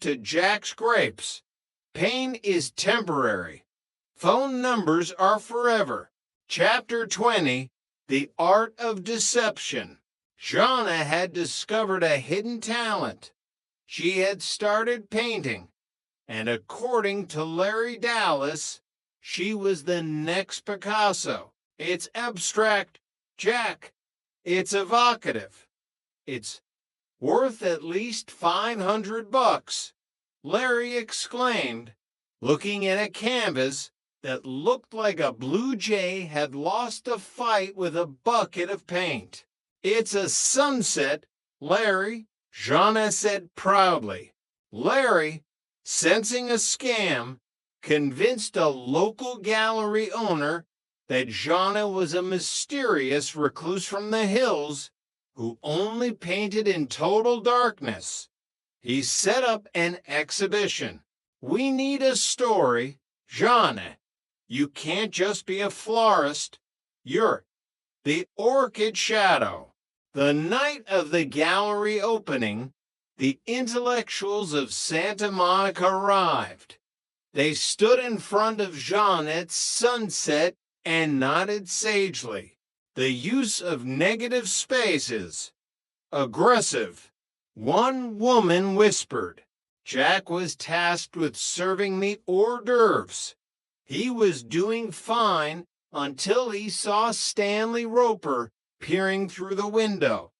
to Jack's grapes. Pain is temporary. Phone numbers are forever. Chapter 20, The Art of Deception. Jana had discovered a hidden talent. She had started painting, and according to Larry Dallas, she was the next Picasso. It's abstract, Jack. It's evocative. It's worth at least $500, Larry exclaimed, looking at a canvas that looked like a blue jay had lost a fight with a bucket of paint. It's a sunset, Larry, Jana said proudly. Larry, sensing a scam, convinced a local gallery owner that Jana was a mysterious recluse from the hills who only painted in total darkness. He set up an exhibition. We need a story, Jana. You can't just be a florist. You're the orchid shadow. The night of the gallery opening, the intellectuals of Santa Monica arrived. They stood in front of Jana at sunset and nodded sagely. The use of negative spaces. Aggressive. One woman whispered. Jack was tasked with serving the hors d'oeuvres. He was doing fine until he saw Stanley Roper peering through the window.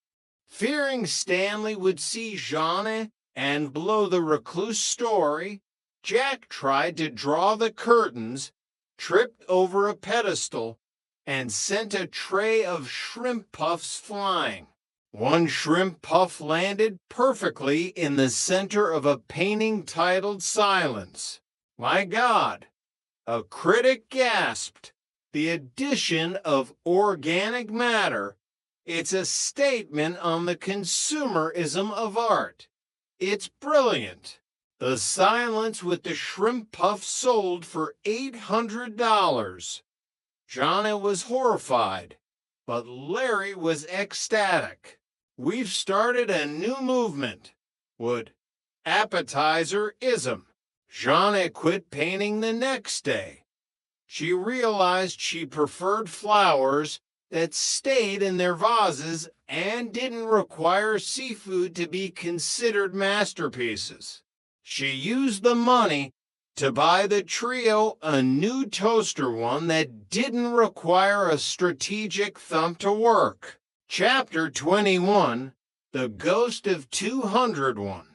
Fearing Stanley would see Jana and blow the recluse story, Jack tried to draw the curtains, tripped over a pedestal, and sent a tray of shrimp puffs flying. One shrimp puff landed perfectly in the center of a painting titled Silence. My God! A critic gasped. The addition of organic matter. It's a statement on the consumerism of art. It's brilliant. The Silence with the shrimp puff sold for $800. Jana was horrified, but Larry was ecstatic. We've started a new movement. Would appetizer-ism. Jana quit painting the next day. She realized she preferred flowers that stayed in their vases and didn't require seafood to be considered masterpieces. She used the money to buy the trio a new toaster one that didn't require a strategic thump to work. Chapter 21, The Ghost of 201.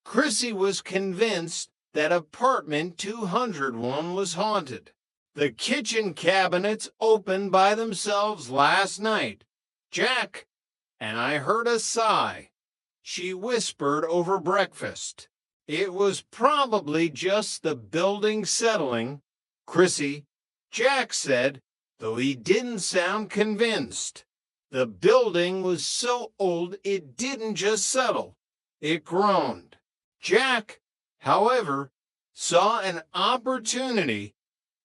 Chrissy was convinced that apartment 201 was haunted. The kitchen cabinets opened by themselves last night. Jack, and I heard a sigh. She whispered over breakfast. It was probably just the building settling, Chrissy, Jack said, though he didn't sound convinced. The building was so old it didn't just settle, it groaned. Jack, however, saw an opportunity.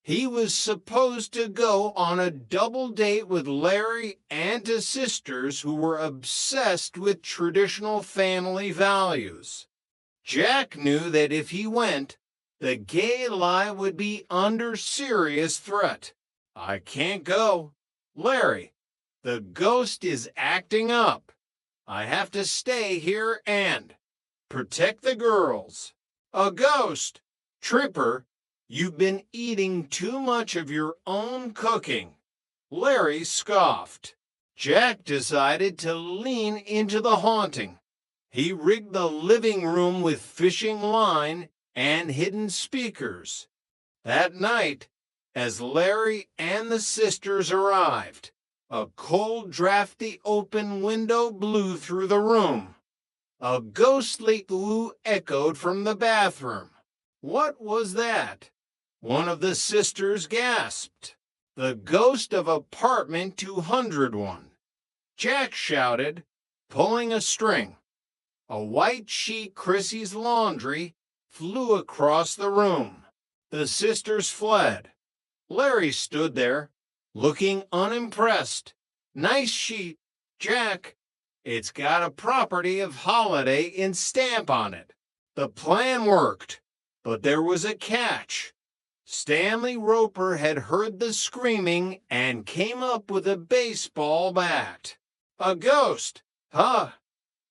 He was supposed to go on a double date with Larry and his sisters who were obsessed with traditional family values. Jack knew that if he went, the gay lie would be under serious threat. I can't go. Larry, the ghost is acting up. I have to stay here and protect the girls. A ghost? Tripper, you've been eating too much of your own cooking. Larry scoffed. Jack decided to lean into the haunting. He rigged the living room with fishing line and hidden speakers. That night, as Larry and the sisters arrived, a cold, drafty open window blew through the room. A ghostly ooh echoed from the bathroom. What was that? One of the sisters gasped. The ghost of apartment 201. Jack shouted, pulling a string. A white sheet Chrissy's laundry flew across the room. The sisters fled. Larry stood there, looking unimpressed. Nice sheet, Jack. It's got a property of holiday in stamp on it. The plan worked, but there was a catch. Stanley Roper had heard the screaming and came up with a baseball bat. A ghost, huh?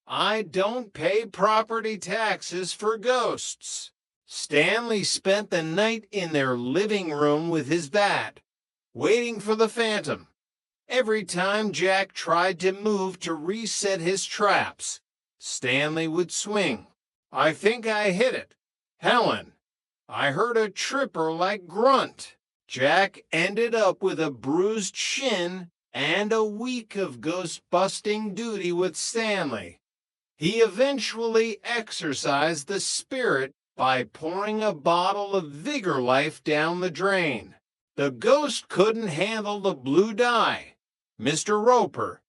I don't pay property taxes for ghosts. Stanley spent the night in their living room with his bat, waiting for the phantom. Every time Jack tried to move to reset his traps, Stanley would swing. I think I hit it. Helen, I heard a tripper-like grunt. Jack ended up with a bruised shin and a week of ghost-busting duty with Stanley. He eventually exorcised the spirit by pouring a bottle of Vigor Life down the drain. The ghost couldn't handle the blue dye. Mr. Roper,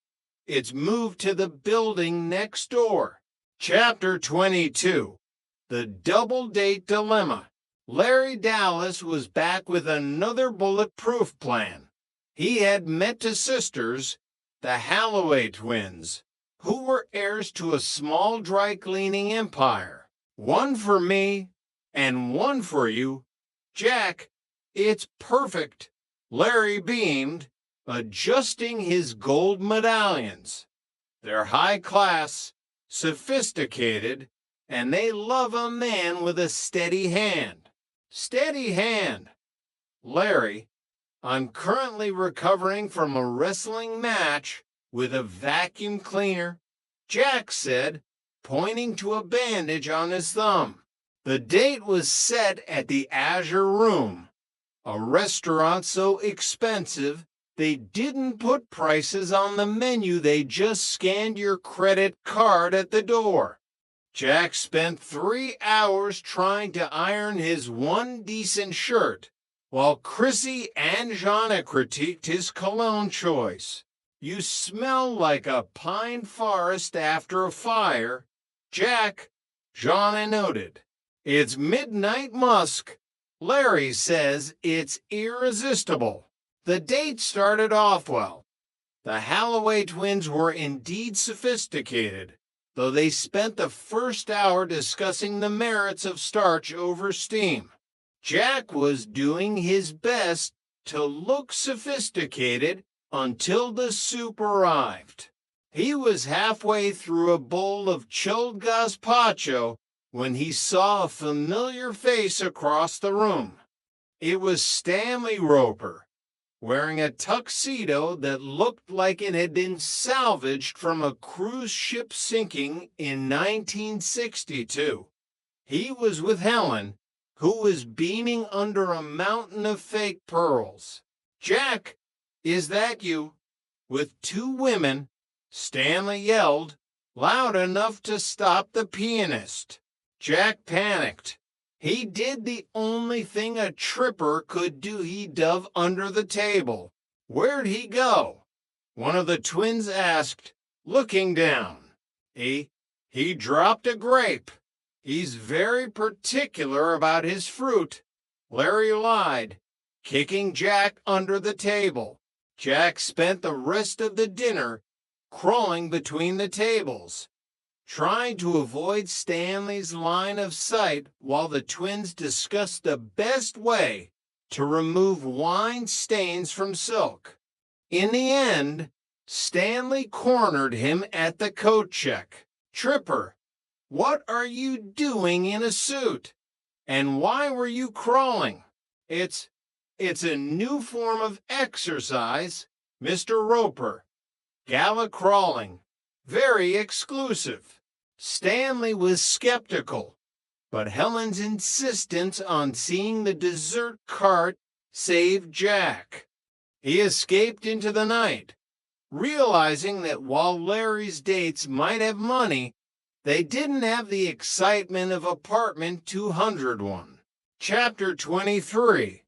it's moved to the building next door. Chapter 22. The Double Date Dilemma. Larry Dallas was back with another bulletproof plan. He had met two sisters, the Holloway twins, who were heirs to a small dry cleaning empire. One for me and one for you. Jack, it's perfect. Larry beamed, adjusting his gold medallions. They're high class, sophisticated, and they love a man with a steady hand. Steady hand. Larry, I'm currently recovering from a wrestling match with a vacuum cleaner, Jack said, pointing to a bandage on his thumb. The date was set at the Azure Room, a restaurant so expensive they didn't put prices on the menu, they just scanned your credit card at the door. Jack spent 3 hours trying to iron his one decent shirt, while Chrissy and Jana critiqued his cologne choice. You smell like a pine forest after a fire, Jack, Jana noted. It's midnight musk. Larry says it's irresistible. The date started off well. The Holloway twins were indeed sophisticated, though they spent the first hour discussing the merits of starch over steam. Jack was doing his best to look sophisticated until the soup arrived. He was halfway through a bowl of chilled gazpacho when he saw a familiar face across the room. It was Stanley Roper, wearing a tuxedo that looked like it had been salvaged from a cruise ship sinking in 1962. He was with Helen, who was beaming under a mountain of fake pearls. Jack, is that you? With 2 women, Stanley yelled, loud enough to stop the pianist. Jack panicked. He did the only thing a tripper could do. He dove under the table. Where'd he go? One of the twins asked, looking down. He dropped a grape. He's very particular about his fruit. Larry lied, kicking Jack under the table. Jack spent the rest of the dinner crawling between the tables, trying to avoid Stanley's line of sight while the twins discussed the best way to remove wine stains from silk. In the end, Stanley cornered him at the coat check. Tripper, what are you doing in a suit? And why were you crawling? It's a new form of exercise, Mr. Roper. Gala crawling. Very exclusive. Stanley was skeptical, but Helen's insistence on seeing the dessert cart saved Jack. He escaped into the night, realizing that while Larry's dates might have money, they didn't have the excitement of apartment 201. Chapter 23.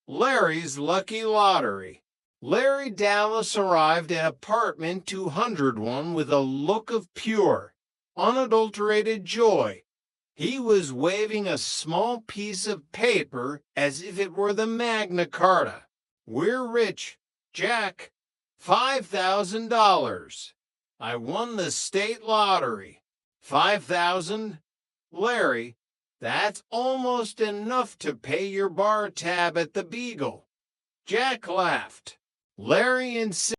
Larry's Lucky Lottery. Larry Dallas arrived at apartment 201 with a look of pure, unadulterated joy. He was waving a small piece of paper as if it were the Magna Carta. We're rich, Jack. $5,000. I won the state lottery. 5,000? Larry, That's almost enough to pay your bar tab at the Beagle." Jack laughed. Larry and